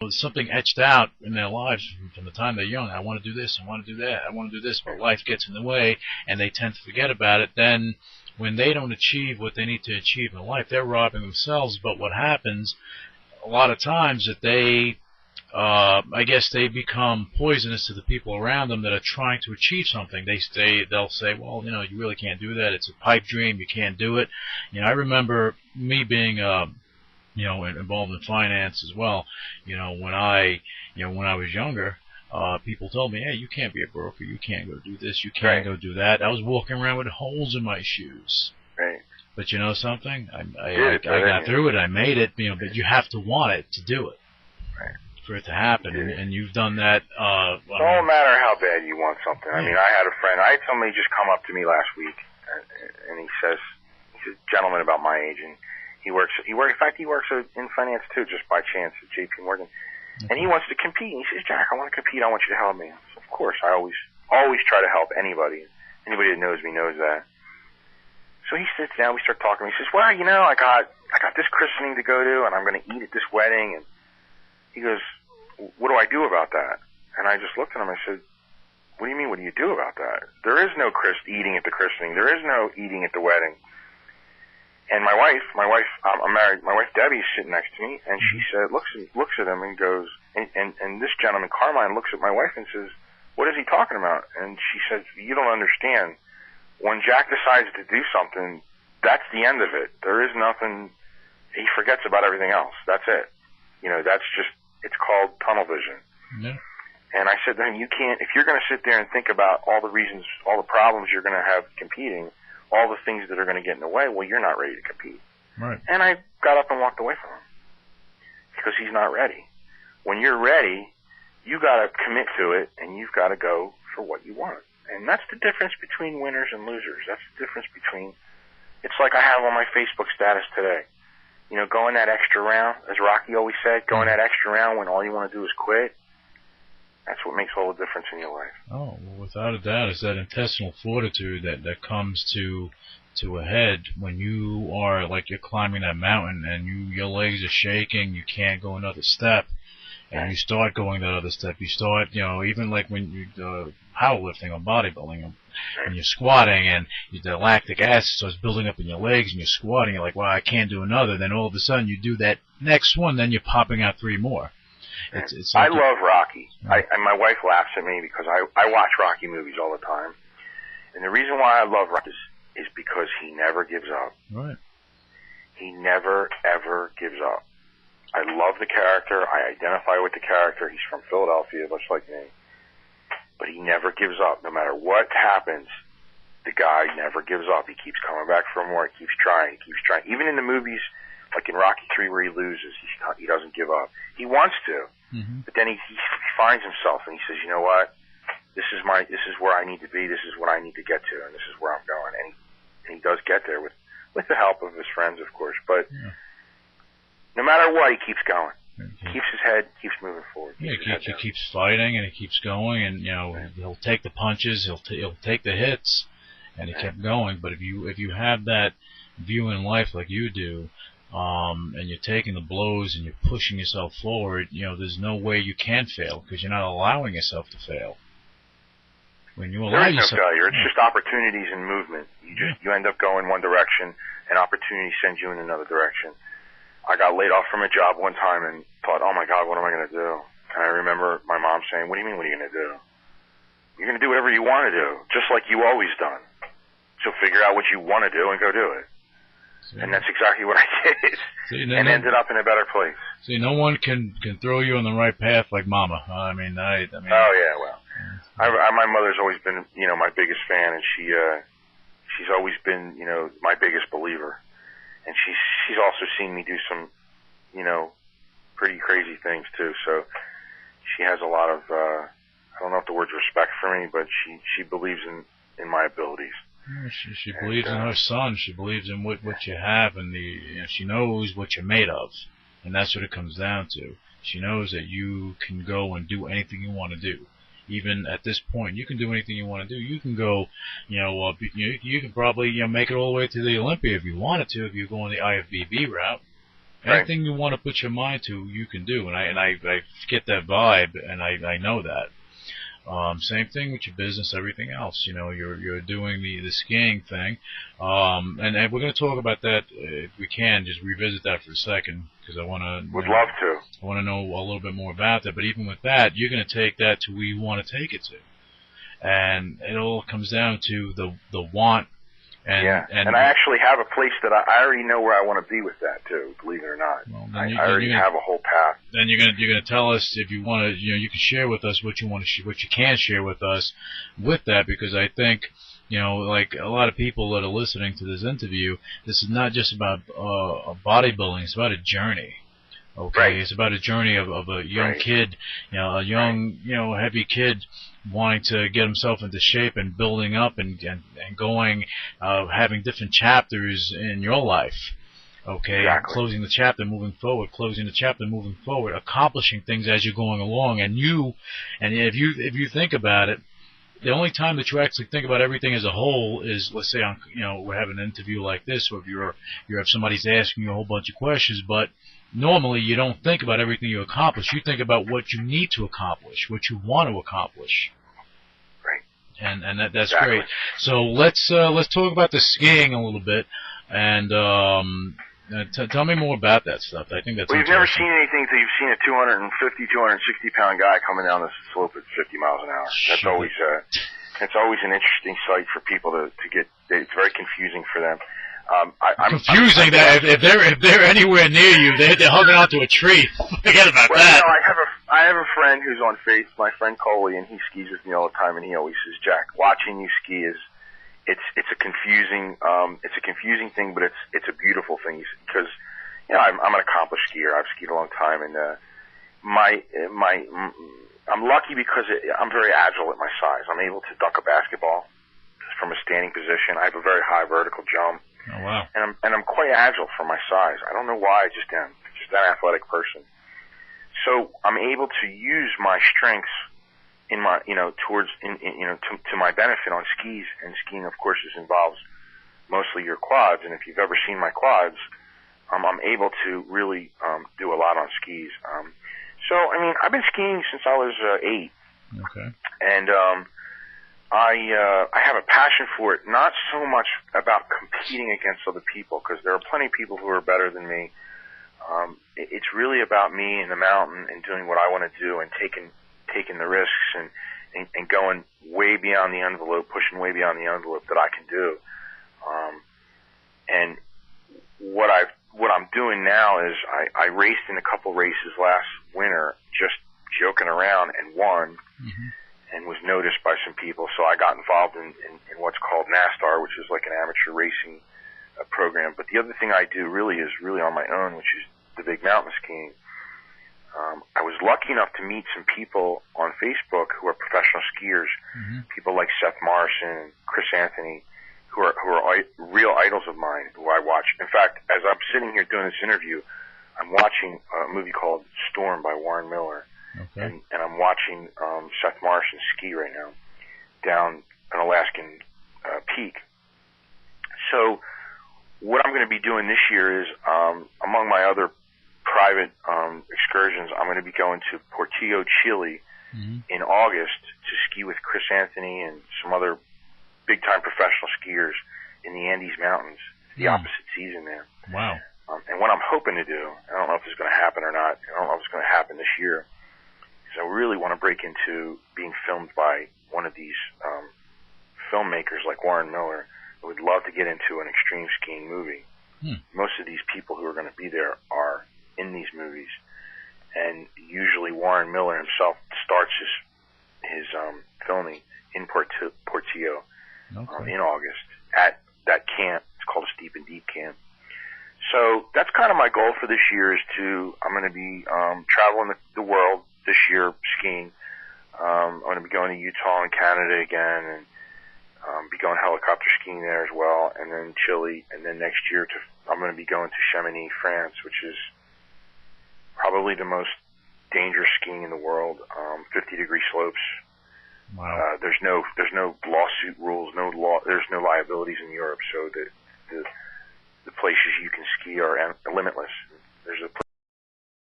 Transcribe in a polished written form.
something etched out in their lives from the time they're young. I want to do this, I want to do that, I want to do this, but life gets in the way, and they tend to forget about it. Then, when they don't achieve what they need to achieve in life, they're robbing themselves. But what happens a lot of times that they, I guess they become poisonous to the people around them that are trying to achieve something. They'll say, well, you really can't do that. It's a pipe dream. You can't do it. I remember me being, involved in finance as well. When I was younger, people told me, hey, you can't be a broker. You can't go do this. You can't go do that. I was walking around with holes in my shoes. Right. But you know something? I got through it. I made it. But you have to want it to do it. Right. For it to happen, and you've done that. It don't matter how bad you want something. I mean, I had somebody just come up to me last week, and he's a gentleman about my age, and he works in finance too, just by chance at J.P. Morgan, and he wants to compete. And he says, Jack, I want to compete. I want you to help me. So, of course, I always try to help anybody. Anybody that knows me knows that. So he sits down. We start talking. He says, well, I got this christening to go to, and I'm going to eat at this wedding, and he goes, what do I do about that? And I just looked at him. I said, what do you mean, what do you do about that? There is no eating at the christening. There is no eating at the wedding. And my wife, I'm married, my wife Debbie is sitting next to me, and she said, looks at him and goes, and this gentleman, Carmine, looks at my wife and says, what is he talking about? And she says, you don't understand. When Jack decides to do something, that's the end of it. There is nothing, he forgets about everything else. That's it. It's called tunnel vision. Yeah. And I said to him, you can't, if you're going to sit there and think about all the reasons, all the problems you're going to have competing, all the things that are going to get in the way, well, you're not ready to compete. Right. And I got up and walked away from him because he's not ready. When you're ready, you got to commit to it, and you've got to go for what you want. And that's the difference between winners and losers. That's the difference between, it's like I have on my Facebook status today. Going that extra round, as Rocky always said, going that extra round when all you want to do is quit, that's what makes all the difference in your life. Oh, well, without a doubt, it's that intestinal fortitude that comes to a head when you are like you're climbing that mountain and your legs are shaking, you can't go another step, and you start going that other step. You start, even like when you powerlifting or bodybuilding, and you're squatting, and the lactic acid starts building up in your legs, and you're squatting, you're like, well, I can't do another. Then all of a sudden you do that next one, then you're popping out 3 more. It's I love Rocky. And my wife laughs at me because I watch Rocky movies all the time. And the reason why I love Rocky is because he never gives up. Right. He never, ever gives up. I love the character. I identify with the character. He's from Philadelphia, much like me. But he never gives up. No matter what happens, the guy never gives up. He keeps coming back for more. He keeps trying. Even in the movies, like in Rocky 3 where he loses, he doesn't give up. He wants to, but then he finds himself and he says, you know what? This is where I need to be. This is what I need to get to, and this is where I'm going. And he does get there with the help of his friends, of course. But no matter what, he keeps going. Keeps his head, keeps moving forward. He keeps fighting, and he keeps going, and he'll take the punches, he'll take the hits, and he kept going. But if you have that view in life like you do, and you're taking the blows and you're pushing yourself forward, there's no way you can fail because you're not allowing yourself to fail. When you allow there is yourself, no failure. It's just opportunities and movement. You end up going one direction, and opportunity sends you in another direction. I got laid off from a job one time and thought, oh my God, what am I going to do? And I remember my mom saying, what do you mean, what are you going to do? You're going to do whatever you want to do, just like you always done. So figure out what you want to do and go do it. And that's exactly what I did. And ended up in a better place. See, no one can throw you on the right path like Mama. I mean. Oh yeah, well, my mother's always been, my biggest fan, and she's always been, my biggest believer. And she's also seen me do some, pretty crazy things too. So she has a lot of, I don't know if the word's respect for me, but she believes in my abilities. She believes in her son. She believes in what you have, and she knows what you're made of, and that's what it comes down to. She knows that you can go and do anything you want to do. Even at this point, you can do anything you want to do. You can go, you can probably make it all the way to the Olympia if you wanted to, if you go on the IFBB route. Anything you want to put your mind to, you can do, and I get that vibe, and I know that. Same thing with your business, everything else. You know, you're doing the skiing thing, and we're going to talk about that if we can. Just revisit that for a second, because I want to. Would love to. I want to know a little bit more about that. But even with that, you're going to take that to where you want to take it to, and it all comes down to the want. And I actually have a place that I already know where I want to be with that too. Believe it or not, well, I already have a whole path. Then you're gonna tell us if you want to. You know, you can share with us what you want to, what you can share with us with that, because I think, you know, like a lot of people that are listening to this interview, this is not just about bodybuilding. It's about a journey. Okay, right. It's about a journey of a young right. kid, you know, a young, you know, heavy kid wanting to get himself into shape and building up and going, having different chapters in your life. Okay, exactly. Closing the chapter, moving forward, closing the chapter, moving forward, accomplishing things as you're going along. And if you think about it, the only time that you actually think about everything as a whole is, let's say, you know, we're having an interview like this, or if somebody's asking you a whole bunch of questions, but normally you don't think about everything you accomplish. You think about what you need to accomplish, what you want to accomplish. Right. And that's exactly. great. So let's talk about the skiing a little bit, and tell me more about that stuff. I think that's. Well, you've never seen anything until you've seen a 250, 260-pound guy coming down the slope at 50 miles an hour. That's always an interesting sight for people to get. It's very confusing for them. Confusing that if they're anywhere near you, they're hugging onto a tree. Forget about that. You know, I have a friend who's on Faith, my friend Coley, and he skis with me all the time, and he always says, "Jack, watching you ski it's a confusing thing, but it's a beautiful thing, because you know I'm an accomplished skier. I've skied a long time, and I'm lucky because I'm very agile at my size. I'm able to duck a basketball from a standing position. I have a very high vertical jump. Oh, wow. And I'm quite agile for my size. I don't know why, I just am. Just an athletic person. So I'm able to use my strengths in my, you know, to my benefit on skis. And skiing, of course, involves mostly your quads. And if you've ever seen my quads, I'm able to really do a lot on skis. So I mean, I've been skiing since I was 8. Okay. And I have a passion for it, not so much about competing against other people, because there are plenty of people who are better than me. It's really about me in the mountain and doing what I want to do, and taking the risks and going way beyond the envelope, pushing way beyond the envelope that I can do. And what I'm doing now is I raced in a couple races last winter, just joking around, and won. Mm-hmm. And was noticed by some people, so I got involved in what's called NASTAR, which is like an amateur racing program. But the other thing I do really is on my own, which is the big mountain skiing. I was lucky enough to meet some people on Facebook who are professional skiers, mm-hmm. people like Seth Morrison and Chris Anthony, who are real idols of mine, who I watch. In fact, as I'm sitting here doing this interview, I'm watching a movie called Storm by Warren Miller. Okay. And I'm watching Seth Morrison ski right now down an Alaskan peak. So what I'm going to be doing this year is, among my other private excursions, I'm going to be going to Portillo, Chile, mm-hmm. in August to ski with Chris Anthony and some other big-time professional skiers in the Andes Mountains, the opposite season there. Wow. And what I'm hoping to do, I don't know if it's going to happen or not, I don't know if it's going to happen this year, I really want to break into being filmed by one of these filmmakers like Warren Miller. I would love to get into an extreme skiing movie. Most of these people who are going to be there are in these movies, and usually Warren Miller himself starts his filming in Portillo in August at that camp. It's called a Steep and Deep camp. So that's kind of my goal for this year. I'm going to be traveling the world this year skiing. I'm going to be going to Utah and Canada again, and be going helicopter skiing there as well, and then Chile, and then next year I'm going to be going to Chamonix, France, which is probably the most dangerous skiing in the world. 50-degree slopes. Wow. There's no lawsuit rules, there's no liabilities in Europe, so the places you can ski are limitless. there's a